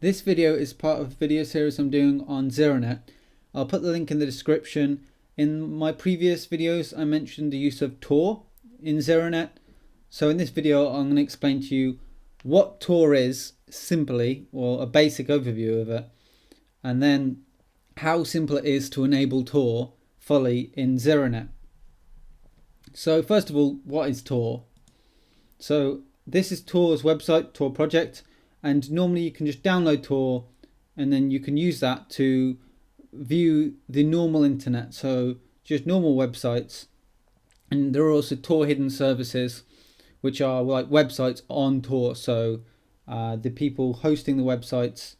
This video is part of a video series I'm doing on Zeronet. I'll put the link in the description. In my previous videos I mentioned the use of TOR in Zeronet. So in this video I'm going to explain to you what TOR is simply, or a basic overview of it, and then how simple it is to enable TOR fully in Zeronet. So first of all, what is TOR? So this is TOR's website, TOR project, and normally you can just download TOR and then you can use that to view the normal internet, so just normal websites. And there are also TOR hidden services, which are like websites on TOR, so the people hosting the websites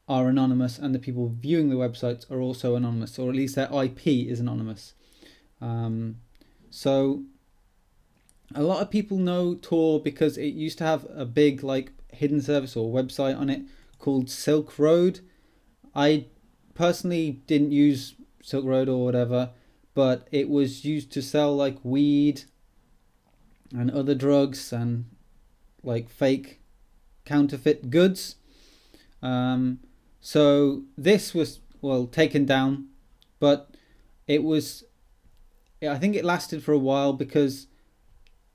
are anonymous and the people viewing the websites are also anonymous, or at least their IP is anonymous. So a lot of people know TOR because it used to have a big hidden service or website on it called Silk Road. I personally didn't use Silk Road or whatever, but it was used to sell weed and other drugs and fake counterfeit goods. So this was taken down, but I think it lasted for a while because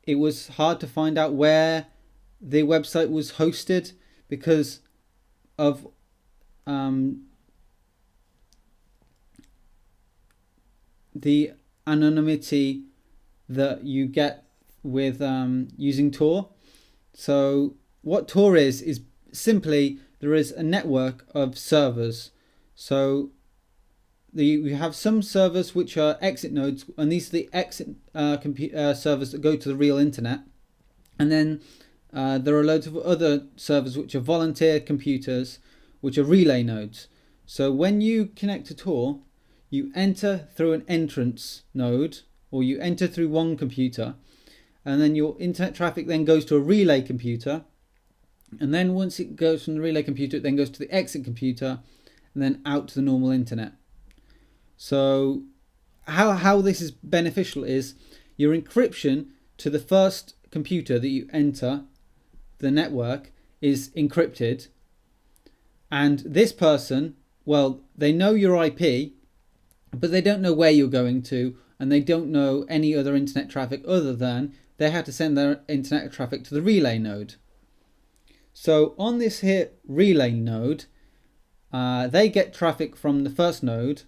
it was hard to find out where the website was hosted because of the anonymity that you get with using TOR. So what TOR is simply there is a network of servers. So we have some servers which are exit nodes, and these are the exit servers that go to the real internet. And then there are loads of other servers which are volunteer computers, which are relay nodes. So when you connect to TOR, you enter through an entrance node, or you enter through one computer, and then your internet traffic then goes to a relay computer, and then once it goes from the relay computer, it then goes to the exit computer, and then out to the normal internet. So how this is beneficial is your encryption to the first computer that you enter the network is encrypted, and this person, they know your IP, but they don't know where you're going to, and they don't know any other internet traffic other than they have to send their internet traffic to the relay node. So on this here relay node, they get traffic from the first node,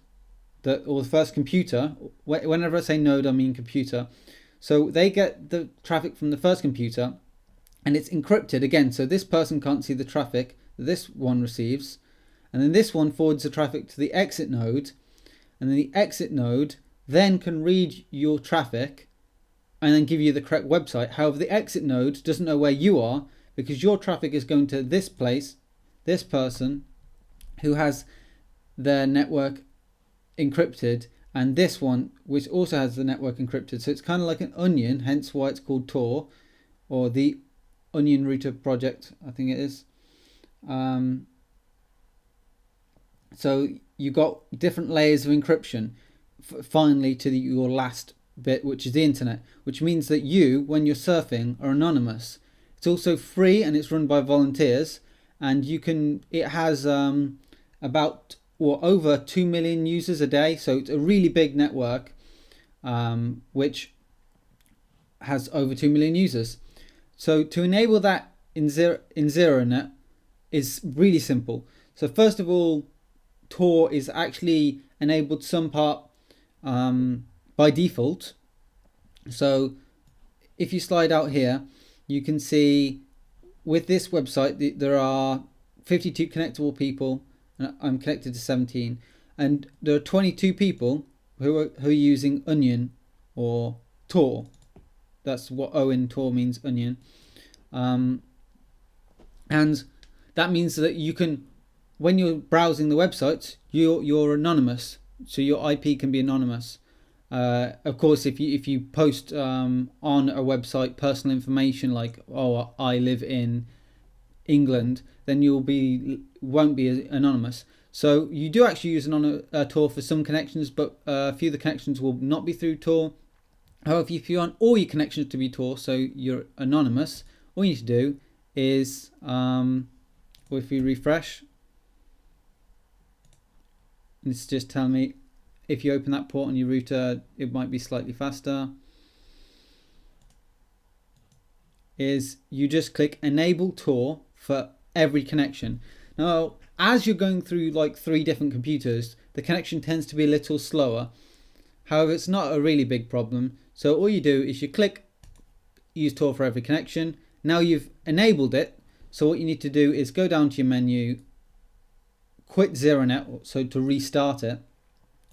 or the first computer. Whenever I say node, I mean computer. So they get the traffic from the first computer, and it's encrypted again, so this person can't see the traffic that this one receives. And then this one forwards the traffic to the exit node, and then the exit node then can read your traffic and then give you the correct website. However, the exit node doesn't know where you are because your traffic is going to this place, this person who has their network encrypted, and this one which also has the network encrypted. So it's kind of like an onion, hence why it's called TOR, or the Onion Router project, I think it is. So you got different layers of encryption finally to your last bit, which is the internet, which means that you, when you're surfing, are anonymous. It's also free and it's run by volunteers, and it has about over 2 million users a day, so it's a really big network which has over 2 million users. So to enable that in Zeronet is really simple. So first of all, TOR is actually enabled some part by default. So if you slide out here, you can see with this website there are 52 connectable people, and I'm connected to 17, and there are 22 people who are using Onion or TOR. That's what O in TOR means, onion. And that means that you can, when you're browsing the website, you're anonymous, so your IP can be anonymous. Of course, if you post on a website personal information like, oh, I live in England, then won't be anonymous. So you do actually use TOR for some connections, but a few of the connections will not be through TOR. However, if you want all your connections to be TOR, so you're anonymous, all you need to do is, if we refresh, It's just telling me if you open that port on your router, it might be slightly faster. Is you just click enable TOR for every connection. Now, as you're going through like 3 different computers, the connection tends to be a little slower. However, it's not a really big problem. So all you do is you click use TOR for every connection. Now you've enabled it. So what you need to do is go down to your menu, quit Zeronet, so to restart it,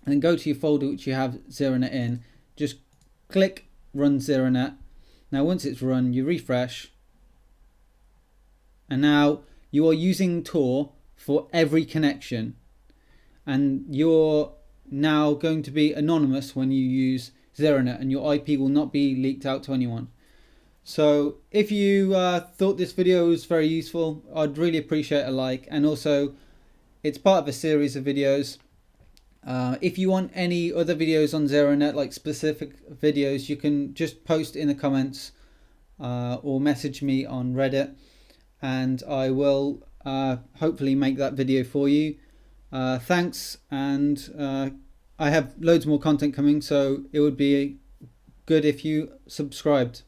and then go to your folder which you have Zeronet in. Just click run Zeronet. Now once it's run, you refresh, and now you are using TOR for every connection, and you're now going to be anonymous when you use Zeronet, and your IP will not be leaked out to anyone. So if you thought this video was very useful, I'd really appreciate a like, and also it's part of a series of videos. If you want any other videos on Zeronet, like specific videos, you can just post in the comments or message me on Reddit, and I will hopefully make that video for you. Thanks, and I have loads more content coming, so it would be good if you subscribed.